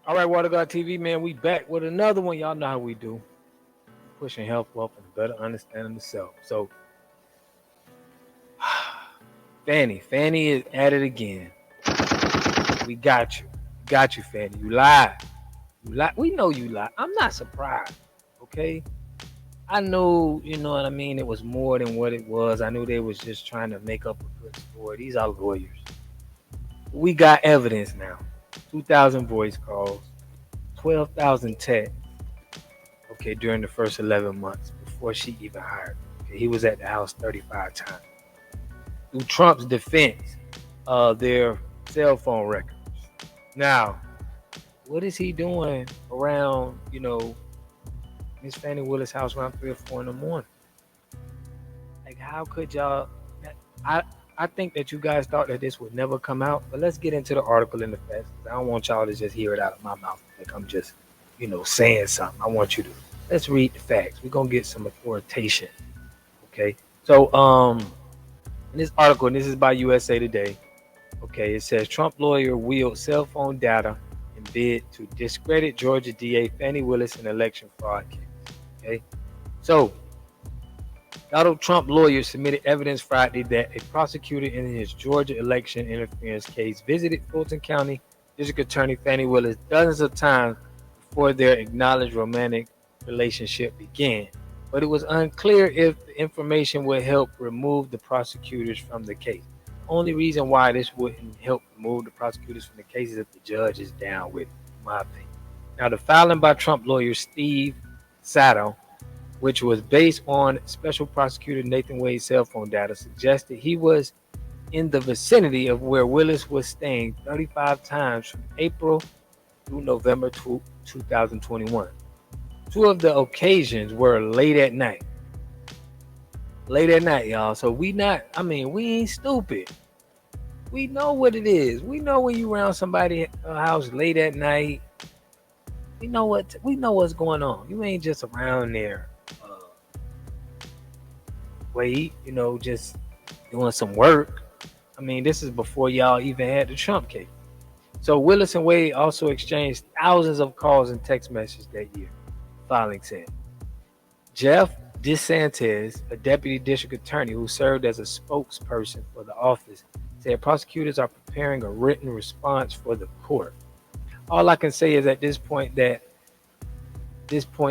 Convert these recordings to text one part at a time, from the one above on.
All right, Water God TV, man, we back with another one. Y'all know how we do. Pushing health, wealth, and a better understanding of self. So, Fanny is at it again. We got you. Got you, Fanny. You lied. You lied. We know you lied. I'm not surprised. Okay? I know, you know what I mean? It was more than what it was. I knew they was just trying to make up a good story. These are lawyers. We got evidence now. 2,000 voice calls, 12,000 texts. Okay, during the first 11 months before she even hired him. Okay, he was at the house 35 times. Through Trump's defense of their cell phone records. Now, what is he doing around, Miss Fannie Willis' house around 3 or 4 in the morning? Like, how could y'all? I I think that you guys thought that this would never come out, but let's get into the article in the facts. I don't want y'all to just hear it out of my mouth like I'm just, saying something. I want you to let's read the facts. We're gonna get some authoritation. Okay. So in this article, and this is by USA Today, okay, it says Trump lawyer wields cell phone data in bid to discredit Georgia DA Fannie Willis in election fraud case. Okay. So Donald Trump lawyers submitted evidence Friday that a prosecutor in his Georgia election interference case visited Fulton County District Attorney Fannie Willis dozens of times before their acknowledged romantic relationship began. But it was unclear if the information would help remove the prosecutors from the case. The only reason why this wouldn't help remove the prosecutors from the case is if the judge is down with it, in my opinion. Now, the filing by Trump lawyer Steve Sato, which was based on Special Prosecutor Nathan Wade's cell phone data, suggested he was in the vicinity of where Willis was staying 35 times from April through November 2021. Two of the occasions were late at night. Late at night, y'all. So we ain't stupid. We know what it is. We know when you around somebody's house late at night. We know what's going on. You ain't just around there just doing some work. This is before y'all even had the Trump case. So Willis and Wade also exchanged thousands of calls and text messages that year, filing said. Jeff DeSantis, a deputy district attorney who served as a spokesperson for the office, said prosecutors are preparing a written response for the court. All I can say is at this point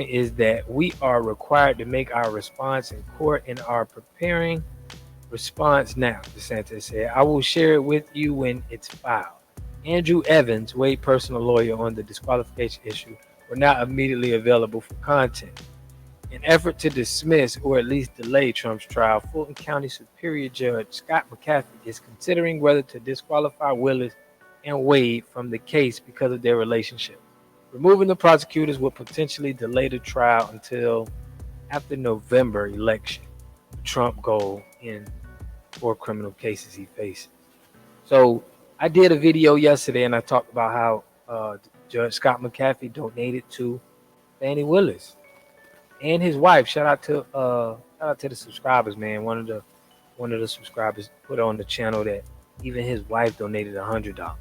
is that we are required to make our response in court and are preparing response now, DeSantis said. I will share it with you when it's filed. Andrew Evans, Wade's personal lawyer on the disqualification issue, were not immediately available for content. In an effort to dismiss or at least delay Trump's trial, Fulton County Superior Judge Scott McCaffrey is considering whether to disqualify Willis and Wade from the case because of their relationship. Removing the prosecutors would potentially delay the trial until after November election, the Trump goal in 4 criminal cases he faces. So I did a video yesterday and I talked about how Judge Scott McCaffrey donated to Fannie Willis and his wife. Shout out to the subscribers, man. One of the subscribers put on the channel that even his wife donated $100.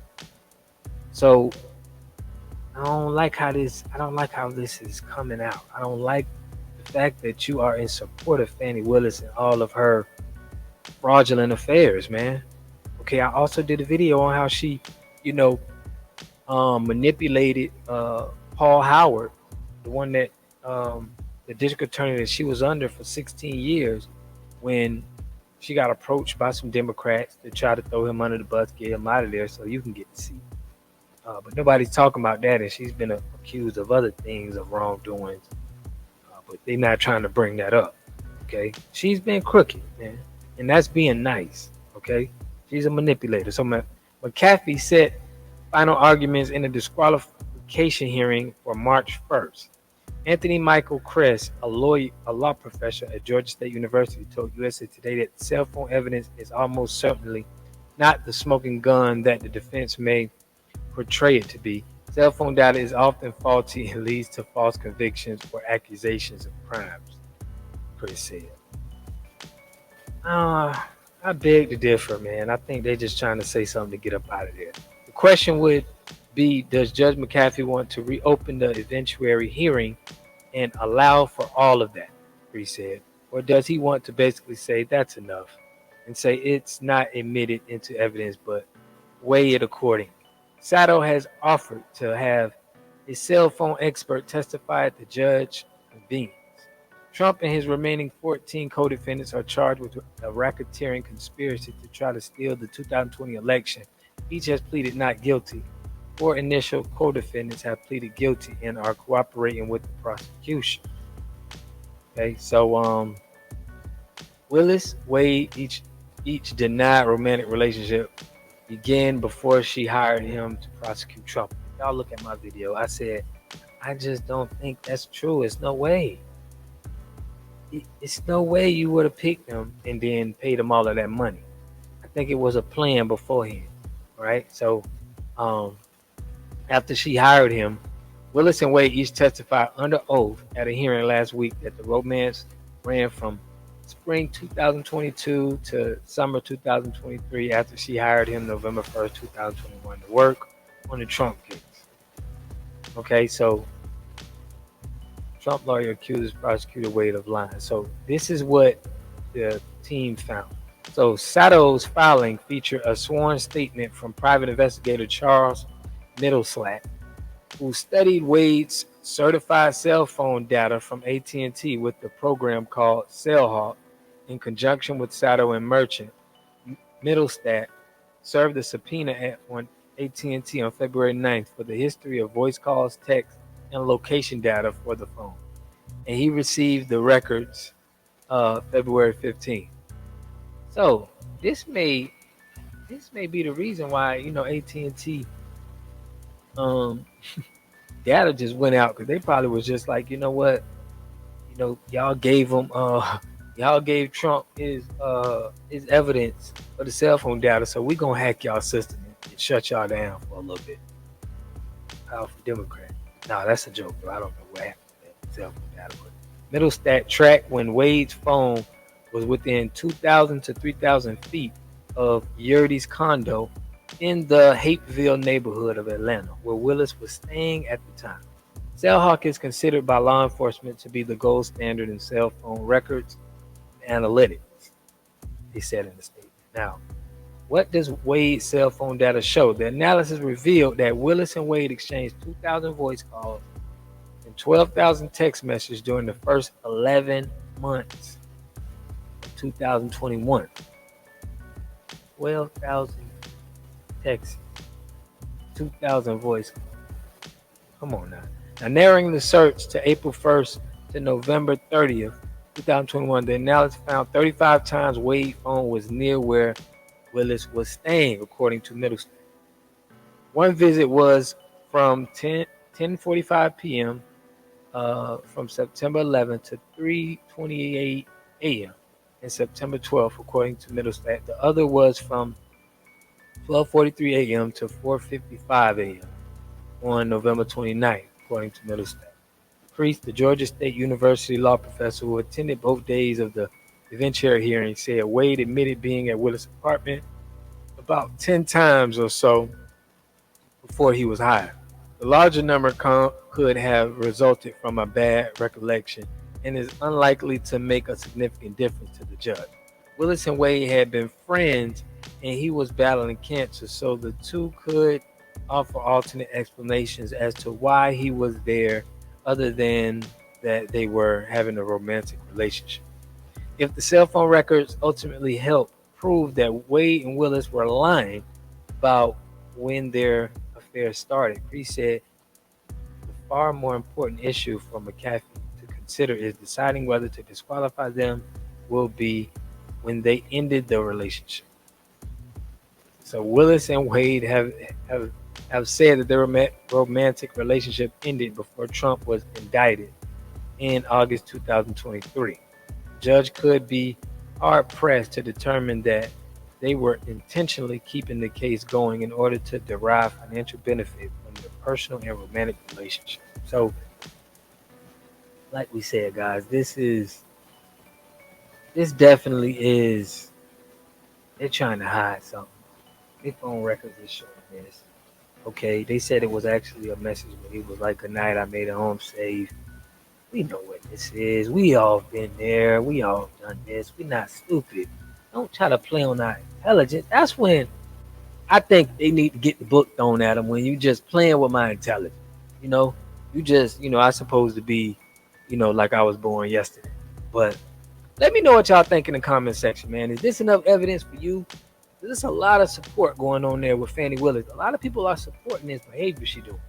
So I don't like how this is coming out. I don't like the fact that you are in support of Fannie Willis and all of her fraudulent affairs, man. Okay, I also did a video on how she, manipulated Paul Howard, the one that the district attorney that she was under for 16 years, when she got approached by some Democrats to try to throw him under the bus, get him out of there so you can get the seat. But nobody's talking about that, and she's been accused of other things of wrongdoings, but they're not trying to bring that up. Okay, she's been crooked, man, and that's being nice. Okay, she's a manipulator. So McCaffrey set final arguments in a disqualification hearing for March 1st. Anthony Michael Kress, a law professor at Georgia State University, told USA Today that cell phone evidence is almost certainly not the smoking gun that the defense may portray it to be. Cell phone data is often faulty and leads to false convictions or accusations of crimes, Chris said. I beg to differ, man. I think they're just trying to say something to get up out of there. The question would B, does Judge McAfee want to reopen the eventuary hearing and allow for all of that? Bree said. Or does he want to basically say that's enough and say it's not admitted into evidence but weigh it accordingly? Sato has offered to have a cell phone expert testify at the judge convenes. Trump and his remaining 14 co-defendants are charged with a racketeering conspiracy to try to steal the 2020 election. Each has pleaded not guilty. 4 initial co-defendants have pleaded guilty and are cooperating with the prosecution. Okay, so Willis, Wade, each denied romantic relationship began before she hired him to prosecute Trump. Y'all look at my video. I said, I just don't think that's true. It's no way. It's no way you would have picked him and then paid him all of that money. I think it was a plan beforehand, right? So, after she hired him, Willis and Wade each testified under oath at a hearing last week that the romance ran from spring 2022 to summer 2023 after she hired him November 1st, 2021 to work on the Trump case. Okay, so Trump lawyer accuses prosecutor Wade of lying. So this is what the team found. So Sato's filing featured a sworn statement from private investigator Charles Middleslat, who studied Wade's certified cell phone data from AT&T with the program called CellHawk in conjunction with Sato and Merchant. Middlestat served a subpoena on AT&T on February 9th for the history of voice calls, text, and location data for the phone. And he received the records February 15th. So this may be the reason why, AT&T data just went out, because they probably was just like, you know what, y'all gave Trump his evidence for the cell phone data, so we gonna hack y'all system and shut y'all down for a little bit. Powerful Democrat. No, that's a joke, bro. I don't know what happened to that cell phone data. But Middlestat tracked when Wade's phone was within 2,000 to 3,000 feet of Yurdi's condo in the Hapeville neighborhood of Atlanta, where Willis was staying at the time. CellHawk is considered by law enforcement to be the gold standard in cell phone records and analytics, he said in the statement. Now, what does Wade's cell phone data show? The analysis revealed that Willis and Wade exchanged 2,000 voice calls and 12,000 text messages during the first 11 months of 2021. 12,000 texts, 2,000 voice calls. Come on now. Now, narrowing the search to April 1st to November 30th, 2021, the analysis found 35 times Wade's phone was near where Willis was staying, according to Middlestat. One visit was from 10:45 p.m. From September 11th to 3:28 a.m. and September 12th, according to Middlestat. The other was from 12:43 a.m. to 4:55 a.m. on November 29th, according to Middlestat. Priest, the Georgia State University law professor who attended both days of the evidentiary hearing, said Wade admitted being at Willis' apartment about 10 times or so before he was hired. The larger number could have resulted from a bad recollection and is unlikely to make a significant difference to the judge. Willis and Wade had been friends and he was battling cancer, so the two could offer alternate explanations as to why he was there other than that they were having a romantic relationship. If the cell phone records ultimately helped prove that Wade and Willis were lying about when their affair started, Priest said the far more important issue for McAfee to consider is deciding whether to disqualify them will be when they ended the relationship. So Willis and Wade have said that their romantic relationship ended before Trump was indicted in August 2023. The judge could be hard-pressed to determine that they were intentionally keeping the case going in order to derive financial benefit from their personal and romantic relationship. So, like we said, guys, this definitely is, they're trying to hide something. Their phone records is showing this. Okay, they said it was actually a message, but it was like, "Good night, I made it home safe." We know what this is. We all been there. We all done this. We not stupid. Don't try to play on our intelligence. That's when I think they need to get the book thrown at them. When you just playing with my intelligence, you know, you just, I supposed to be, like I was born yesterday. But let me know what y'all think in the comment section, man. Is this enough evidence for you? There's a lot of support going on there with Fannie Willis. A lot of people are supporting this behavior she doing.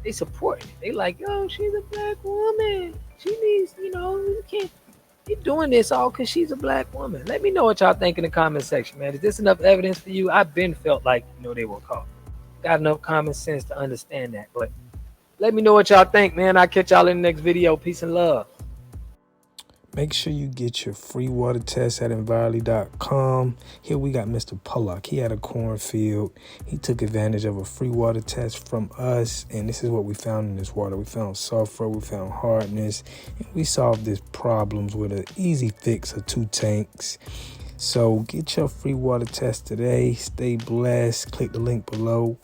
They supporting it. They like, yo, she's a black woman. She needs, you can't keep doing this all because she's a black woman. Let me know what y'all think in the comment section, man. Is this enough evidence for you? I've been felt like, they were caught. Got enough common sense to understand that. But let me know what y'all think, man. I'll catch y'all in the next video. Peace and love. Make sure you get your free water test at Envirely.com. Here we got Mr. Pollock. He had a cornfield. He took advantage of a free water test from us. And this is what we found in this water. We found sulfur. We found hardness. And we solved these problems with an easy fix of 2 tanks. So get your free water test today. Stay blessed. Click the link below.